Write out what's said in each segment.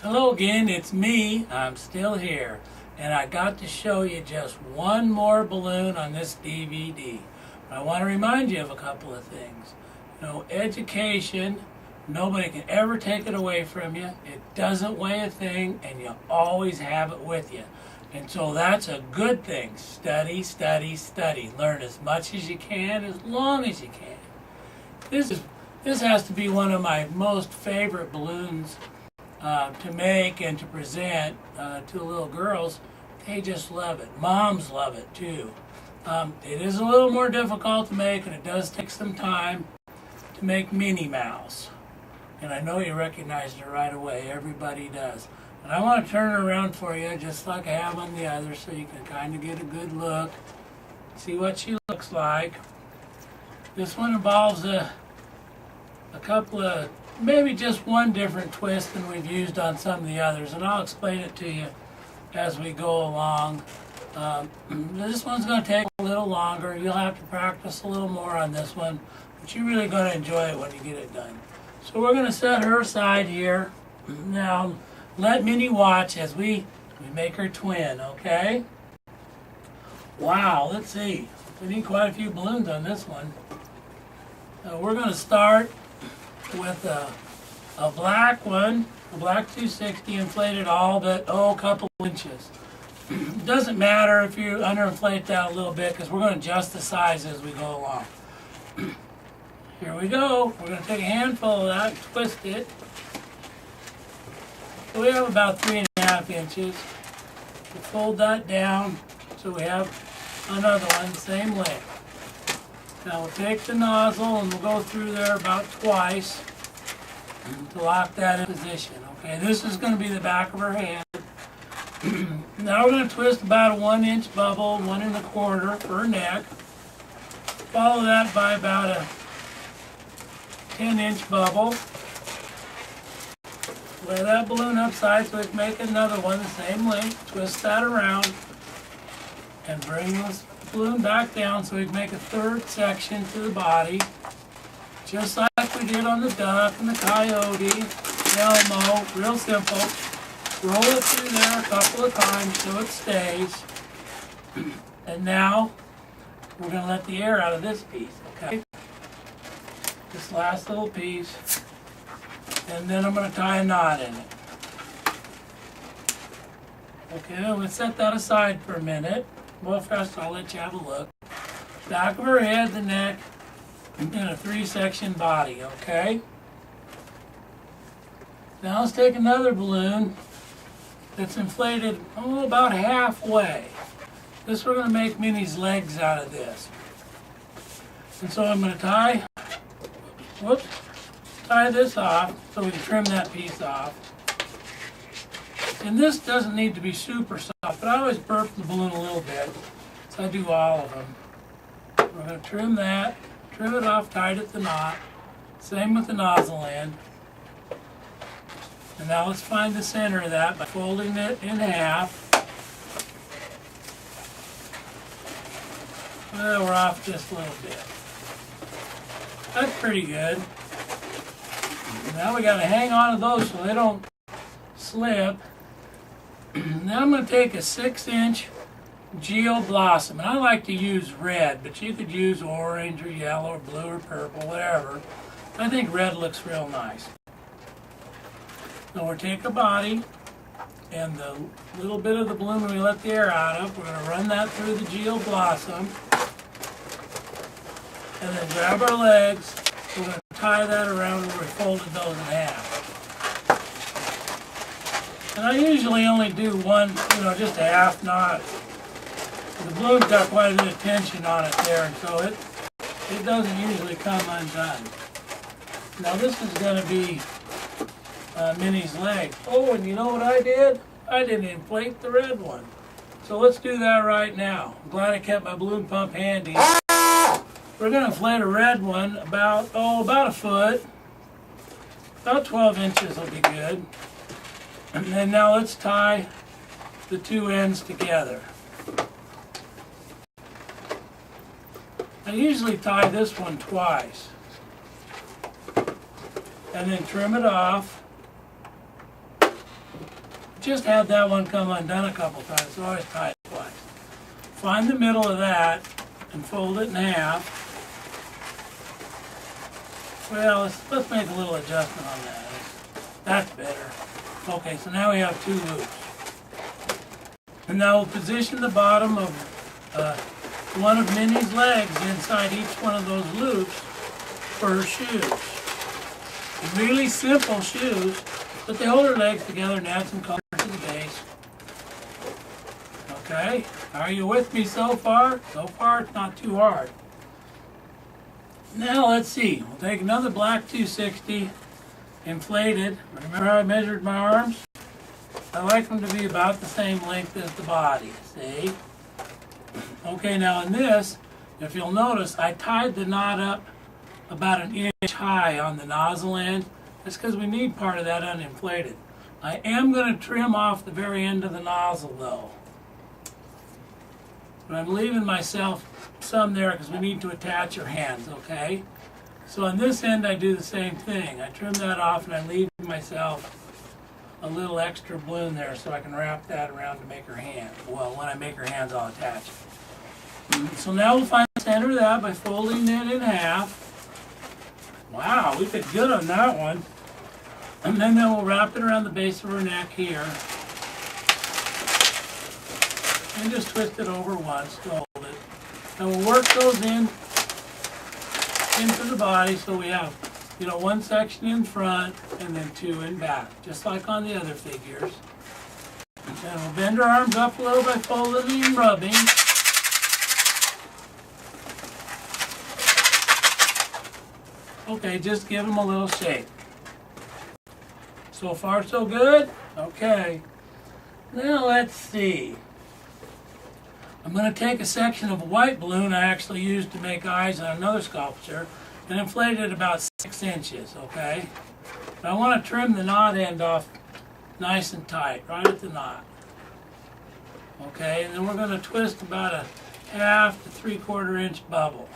Hello again, it's me. I'm still here. And I got to show you just one more balloon on this DVD. But I want to remind you of a couple of things. Education, nobody can ever take it away from you. It doesn't weigh a thing, and you always have it with you. And so that's a good thing. Study, study, study. Learn as much as you can, as long as you can. This has to be one of my most favorite balloons to make and to present to little girls. They just love it. Moms love it too. It is a little more difficult to make, and it does take some time to make Minnie Mouse. And I know you recognized her right away. Everybody does. And I want to turn her around for you just like I have on the others, so you can kind of get a good look, see what she looks like. This one involves a couple of, maybe just one different twist than we've used on some of the others, and I'll explain it to you as we go along. This one's going to take a little longer. You'll have to practice a little more on this one, but you're really going to enjoy it when you get it done. So we're going to set her aside here. Now, let Minnie watch as we make her twin, okay? Wow, let's see. We need quite a few balloons on this one. We're going to start with a black one, a black 260, inflated all but, a couple inches. It doesn't matter if you underinflate that a little bit, because we're going to adjust the size as we go along. Here we go. We're going to take a handful of that and twist it. So we have about 3.5 inches. We'll fold that down so we have another one, same length. Now we'll take the nozzle and we'll go through there about twice to lock that in position. Okay, this is going to be the back of her hand. Now we're going to twist about a 1-inch bubble, 1 1/4 for her neck. Follow that by about a 10-inch bubble. Lay that balloon upside so we can make another one the same length. Twist that around and bring this balloon back down so we can make a third section to the body, just like we did on the duck and the coyote, the Elmo. Real simple. Roll it through there a couple of times so it stays. And now we're going to let the air out of this piece, okay? This last little piece. And then I'm going to tie a knot in it. Okay, I'm going to set that aside for a minute. Well, first I'll let you have a look. Back of her head, the neck, and a 3-section body, okay? Now let's take another balloon that's inflated about halfway. We're going to make Minnie's legs out of this. And so I'm going to tie this off so we can trim that piece off. And this doesn't need to be super soft, but I always burp the balloon a little bit, so I do all of them. We're going to trim that, trim it off tight at the knot. Same with the nozzle end. And now let's find the center of that by folding it in half. Well, we're off just a little bit. That's pretty good. Now we got to hang on to those so they don't slip. Now I'm going to take a 6-inch Geo Blossom, and I like to use red, but you could use orange or yellow or blue or purple, whatever. I think red looks real nice. Now we'll take a body, and the little bit of the balloon we let the air out of, we're going to run that through the Geo Blossom, and then grab our legs. We're going to tie that around where we folded those in half. And I usually only do one, just a half knot. The balloon's got quite a bit of tension on it there, and so it doesn't usually come undone. Now this is going to be Minnie's leg. Oh, and you know what I did? I didn't inflate the red one. So let's do that right now. I'm glad I kept my balloon pump handy. We're going to inflate a red one about a foot. About 12 inches will be good. And then now let's tie the two ends together. I usually tie this one twice. And then trim it off. just had that one come undone a couple times, so always tie it twice. Find the middle of that and fold it in half. Well, let's make a little adjustment on that. That's better. Okay, so now we have 2 loops. And now we'll position the bottom of one of Minnie's legs inside each one of those loops for her shoes. Really simple shoes, but they hold her legs together and add some color to the base. Okay, are you with me so far? So far, it's not too hard. Now let's see. We'll take another black 260, inflated. Remember how I measured my arms? I like them to be about the same length as the body, see? Okay, now in this, if you'll notice, I tied the knot up about an inch high on the nozzle end. That's because we need part of that uninflated. I am going to trim off the very end of the nozzle though. But I'm leaving myself some there because we need to attach your hands, okay? So on this end I do the same thing. I trim that off and I leave myself a little extra balloon there so I can wrap that around to make her hand. Well, when I make her hands I'll attach it. So now we'll find the center of that by folding it in half. Wow, we did good on that one. And then we'll wrap it around the base of her neck here. And just twist it over once to hold it. And we'll work those into the body so we have, one section in front and then 2 in back, just like on the other figures. And we'll bend our arms up a little by folding and rubbing. Okay, just give them a little shape. So far, so good? Okay. Now let's see. I'm going to take a section of a white balloon I actually used to make eyes on another sculpture and inflate it about 6 inches, okay? But I want to trim the knot end off nice and tight, right at the knot. Okay, and then we're going to twist about a 1/2 to 3/4 inch bubble.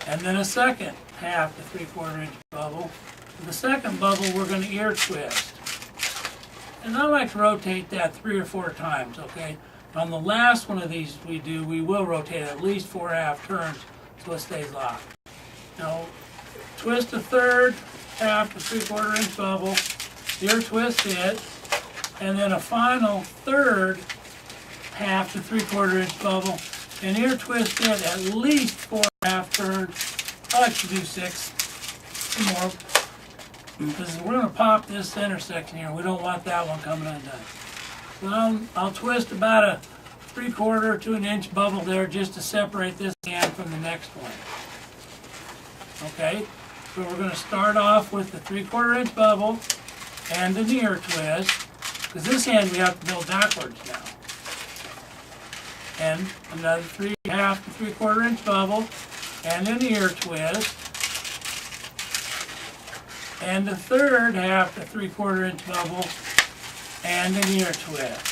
And then a second 1/2 to 3/4 inch bubble. For the second bubble, we're going to ear twist. And I like to rotate that 3 or 4 times, okay? On the last one of these we will rotate at least 4.5 turns so it stays locked. Now, twist a third 1/2 to 3/4 inch bubble, ear twist it, and then a final third 1/2 to 3/4 inch bubble, and ear twist it at least 4.5 turns. I like to do 6 or more, because we're going to pop this center section here. We don't want that one coming undone. Well, I'll twist about a 3/4 to an inch bubble there just to separate this hand from the next one. Okay, so we're going to start off with the 3/4 inch bubble and an ear twist, because this hand we have to build backwards now. And another 3.5 to 3/4 inch bubble and an ear twist. And a third 1/2 to 3/4 inch bubble and an ear twist.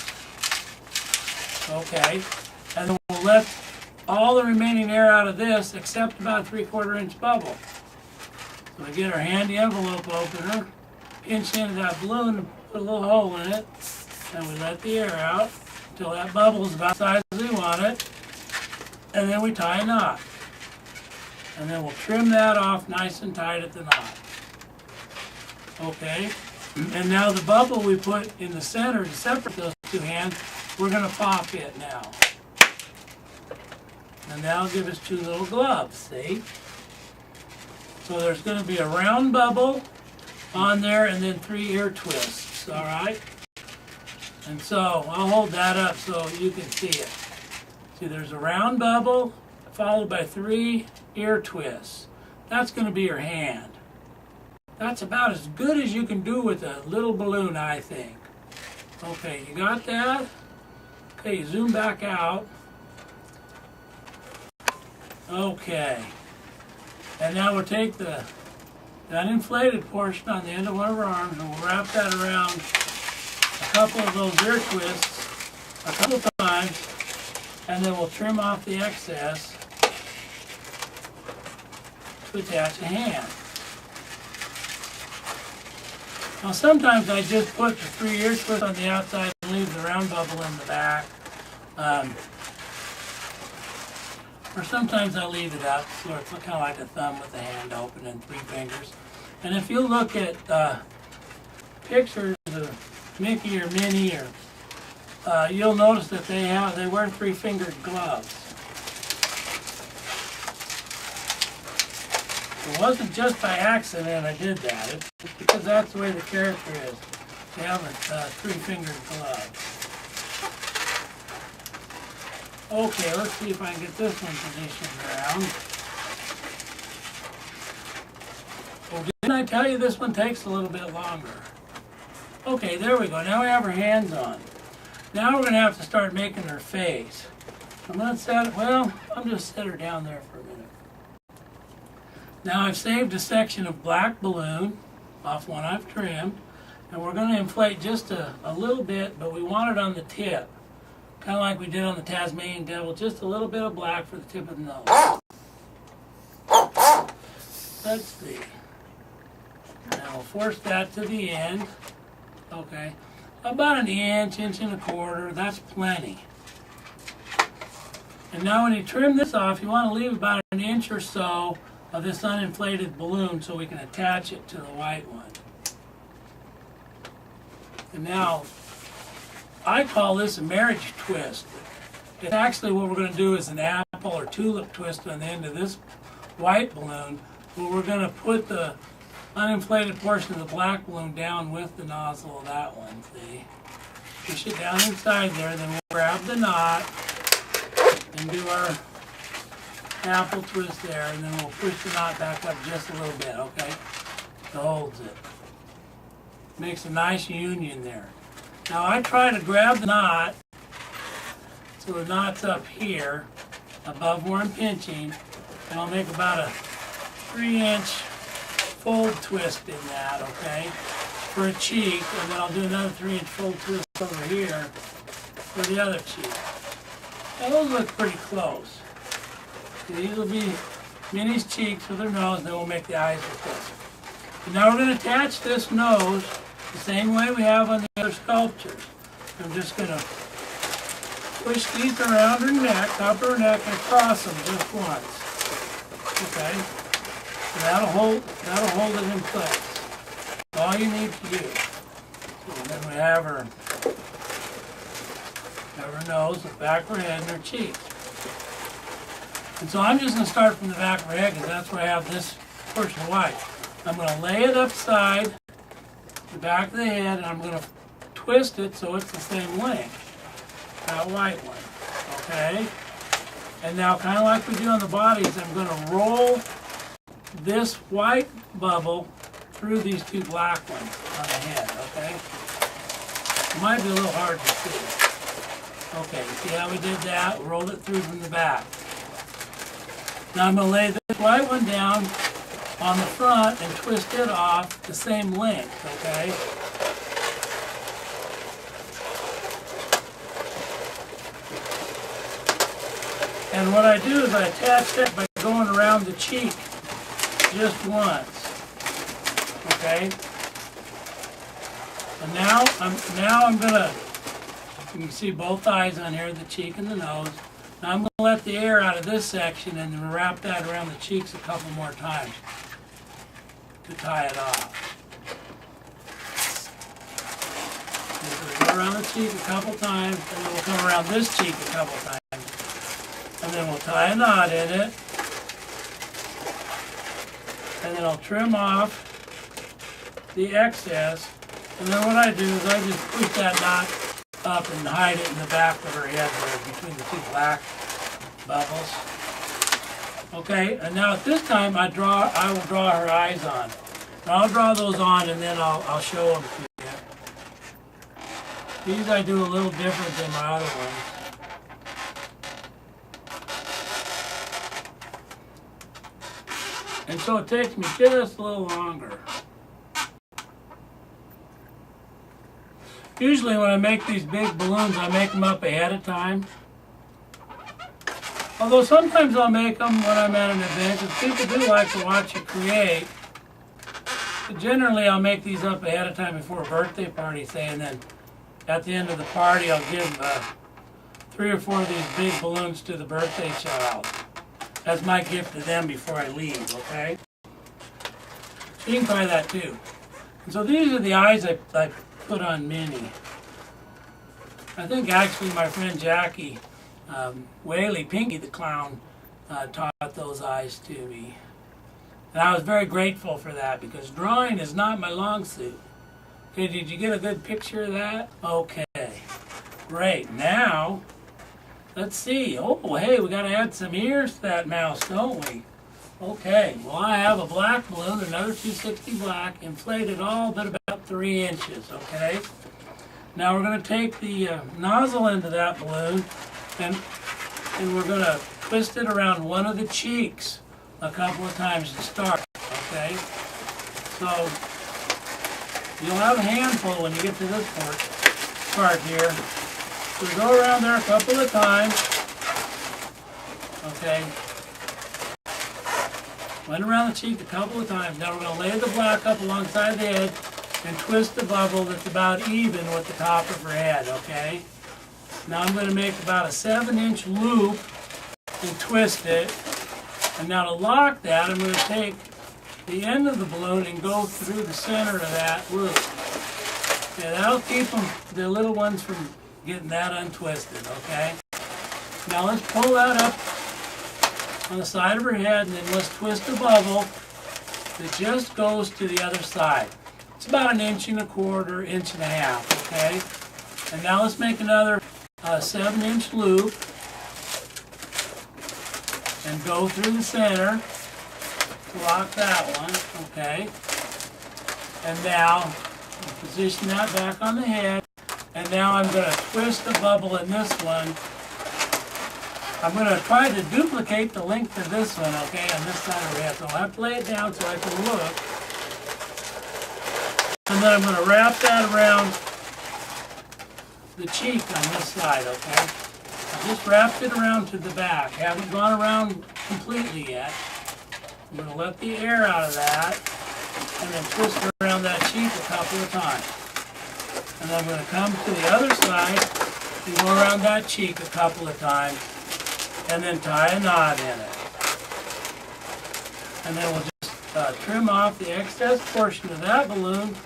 Okay, and then we'll let all the remaining air out of this except about a 3/4 inch bubble. So we get our handy envelope opener, pinch into that balloon and put a little hole in it, and we let the air out until that bubble is about the size we want it, and then we tie a knot. And then we'll trim that off nice and tight at the knot. Okay, and now the bubble we put in the center to separate those 2 hands, we're going to pop it now. And that'll give us 2 little gloves, see? So there's going to be a round bubble on there and then 3 ear twists, all right? And so I'll hold that up so you can see it. See, there's a round bubble followed by 3 ear twists. That's going to be your hand. That's about as good as you can do with a little balloon, I think. Okay, you got that? Okay, zoom back out. Okay. And now we'll take that inflated portion on the end of one of our arms and we'll wrap that around a couple of those ear twists a couple times, and then we'll trim off the excess to attach a hand. Now sometimes I just put the 3-ear twist on the outside and leave the round bubble in the back. Or sometimes I leave it up, so it's kind of like a thumb with a hand open and 3 fingers. And if you look at pictures of Mickey or Minnie, or you'll notice that they wear 3-fingered gloves. It wasn't just by accident I did that. It's because that's the way the character is. They have a 3-fingered glove. Okay, let's see if I can get this one positioned around. Well, didn't I tell you this one takes a little bit longer? Okay, there we go. Now we have her hands on. Now we're going to have to start making her face. I'm going to set, well, I'll just set her down there for a minute. Now I've saved a section of black balloon off one I've trimmed, and we're going to inflate just a little bit, but we want it on the tip. Kind of like we did on the Tasmanian Devil, just a little bit of black for the tip of the nose. Let's see. Now we'll force that to the end. Okay. About an inch, inch and a quarter, that's plenty. And now when you trim this off, you want to leave about an inch or so of this uninflated balloon so we can attach it to the white one. And now, I call this a marriage twist. It's actually what we're going to do is an apple or tulip twist on the end of this white balloon, but we're going to put the uninflated portion of the black balloon down with the nozzle of that one, see? Push it down inside there, then we'll grab the knot and do our apple twist there, and then we'll push the knot back up just a little bit, okay? It holds it. Makes a nice union there. Now I try to grab the knot so the knot's up here above where I'm pinching, and I'll make about a 3-inch fold twist in that, okay, for a cheek, and then I'll do another 3-inch fold twist over here for the other cheek. Now those look pretty close. These will be Minnie's cheeks with her nose, then we'll make the eyes with this. And now we're going to attach this nose the same way we have on the other sculptures. I'm just going to push these around her neck, top of her neck, and cross them just once. Okay? And that'll hold it in place. That's all you need to do. So then we have her nose, the back of her head, and her cheeks. And so I'm just going to start from the back of her head because that's where I have this portion white. I'm going to lay it upside the back of the head, and I'm going to twist it so it's the same length, that white one, okay? And now, kind of like we do on the bodies, I'm going to roll this white bubble through these 2 black ones on the head, okay? It might be a little hard to see. Okay, see how we did that? Rolled it through from the back. Now I'm going to lay this white one down on the front and twist it off the same length, okay? And what I do is I attach that by going around the cheek just once, okay? And now I'm gonna, you can see both eyes on here, the cheek and the nose. Now I'm going to let the air out of this section and then wrap that around the cheeks a couple more times to tie it off. We'll go around the cheek a couple times, and then we'll come around this cheek a couple times. And then we'll tie a knot in it. And then I'll trim off the excess. And then what I do is I just push that knot up and hide it in the back of her head there between the 2 black bubbles. Okay, and now at this time I will draw her eyes on. And I'll draw those on and then I'll show them to you. These I do a little different than my other ones. And so it takes me just a little longer. Usually when I make these big balloons, I make them up ahead of time. Although sometimes I'll make them when I'm at an event, because people do like to watch you create. So generally I'll make these up ahead of time before a birthday party, say, and then at the end of the party I'll give 3 or 4 of these big balloons to the birthday child. That's my gift to them before I leave, okay? So you can try that too. And so these are the eyes I put on Minnie. I think actually my friend Jackie Whaley, Pinky the Clown, taught those eyes to me. And I was very grateful for that because drawing is not my long suit. Okay, did you get a good picture of that? Okay, great. Now, let's see. Oh, hey, we got to add some ears to that mouse, don't we? Okay, well, I have a black balloon, another 260 black, inflated all but about 3 inches, okay? Now we're going to take the nozzle into that balloon and we're going to twist it around one of the cheeks a couple of times to start, okay? So you'll have a handful when you get to this part here. So go around there a couple of times, okay? Went around the cheek a couple of times. Now we're going to lay the black up alongside the head and twist the bubble that's about even with the top of her head, okay? Now I'm going to make about a 7-inch loop and twist it. And now to lock that, I'm going to take the end of the balloon and go through the center of that loop. Okay, that'll keep the little ones from getting that untwisted, okay? Now let's pull that up on the side of her head, and then let's twist the bubble that just goes to the other side. It's about 1.25 inches, 1.5 inches, okay? And now let's make another 7-inch loop and go through the center to lock that one, okay? And now position that back on the head, and now I'm going to twist the bubble in this one. I'm going to try to duplicate the length of this one, okay, on this side of the head. So I'll have to lay it down so I can look. And then I'm going to wrap that around the cheek on this side, okay? I just wrapped it around to the back. Haven't gone around completely yet. I'm going to let the air out of that and then twist it around that cheek a couple of times. And then I'm going to come to the other side and go around that cheek a couple of times and then tie a knot in it. And then we'll just trim off the excess portion of that balloon.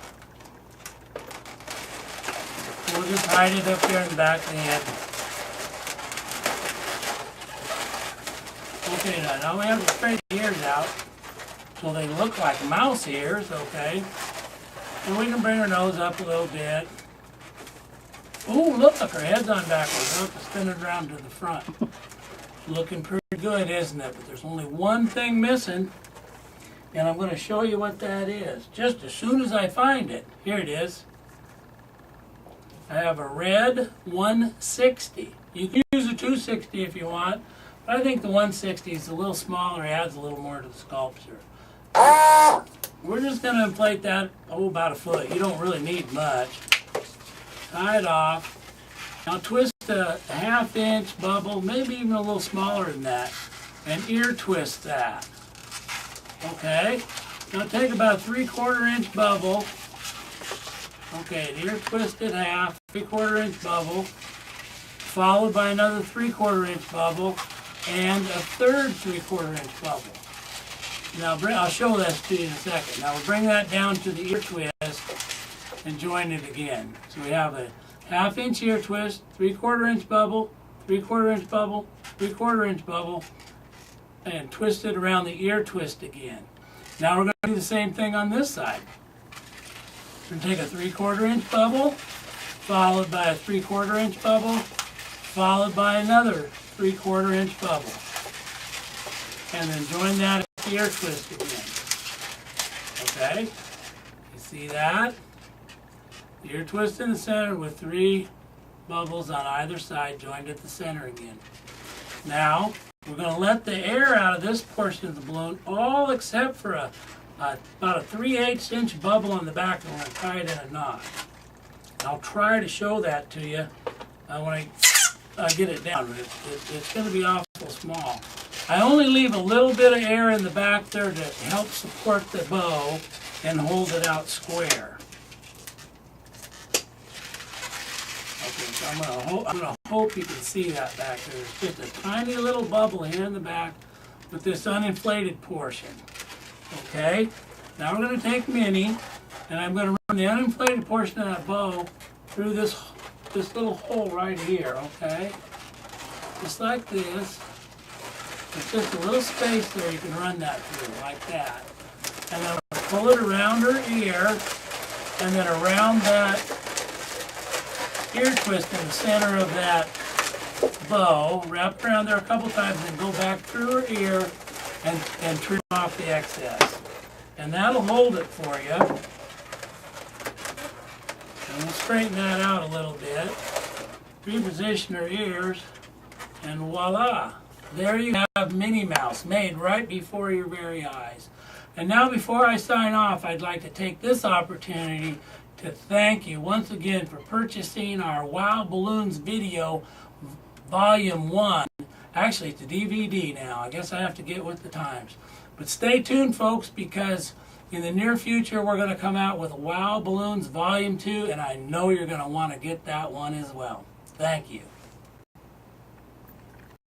We'll just hide it up there in the back of the head. Okay, now we have to straighten the ears out so they look like mouse ears, okay? And we can bring her nose up a little bit. Oh, look, her head's on backwards. I'll have to spin it around to the front. Looking pretty good, isn't it? But there's only one thing missing, and I'm going to show you what that is just as soon as I find it. Here it is. I have a red 160. You can use a 260 if you want, but I think the 160 is a little smaller, adds a little more to the sculpture. We're just going to inflate that, about 1 foot. You don't really need much. Tie it off. Now twist a 1/2 inch bubble, maybe even a little smaller than that, and ear twist that. Okay? Now take about a 3/4 inch bubble. Okay, ear twisted half, 3/4 inch bubble, followed by another 3/4 inch bubble, and a third 3/4 inch bubble. Now I'll show this to you in a second. Now we'll bring that down to the ear twist and join it again. So we have a 1/2 inch ear twist, 3/4 inch bubble, 3/4 inch bubble, 3/4 inch bubble, and twist it around the ear twist again. Now we're going to do the same thing on this side. We're going to take a 3/4 inch bubble, followed by a 3/4 inch bubble, followed by another 3/4 inch bubble. And then join that at the ear twist again. Okay? You see that? Ear twist in the center with 3 bubbles on either side joined at the center again. Now, we're going to let the air out of this portion of the balloon, all except for about a 3/8 inch bubble on the back, and we're going to tie it in a knot. I'll try to show that to you when I get it down, but it's going to be awful small. I only leave a little bit of air in the back there to help support the bow, and hold it out square. Okay, so I'm gonna hope you can see that back there. There's just a tiny little bubble here in the back with this uninflated portion. Okay, now we're gonna take Minnie, and I'm gonna run the uninflated portion of that bow through this little hole right here. Okay, just like this. There's just a little space there you can run that through, like that. And then pull it around her ear, and then around that ear twist in the center of that bow, wrap it around there a couple times, and go back through her ear and trim off the excess. And that'll hold it for you. And we'll straighten that out a little bit. Reposition her ears, and voila! There you have Minnie Mouse, made right before your very eyes. And now before I sign off, I'd like to take this opportunity to thank you once again for purchasing our Wow Balloons video Volume 1. Actually, it's a DVD now. I guess I have to get with the times. But stay tuned, folks, because in the near future, we're going to come out with Wow Balloons Volume 2, and I know you're going to want to get that one as well. Thank you.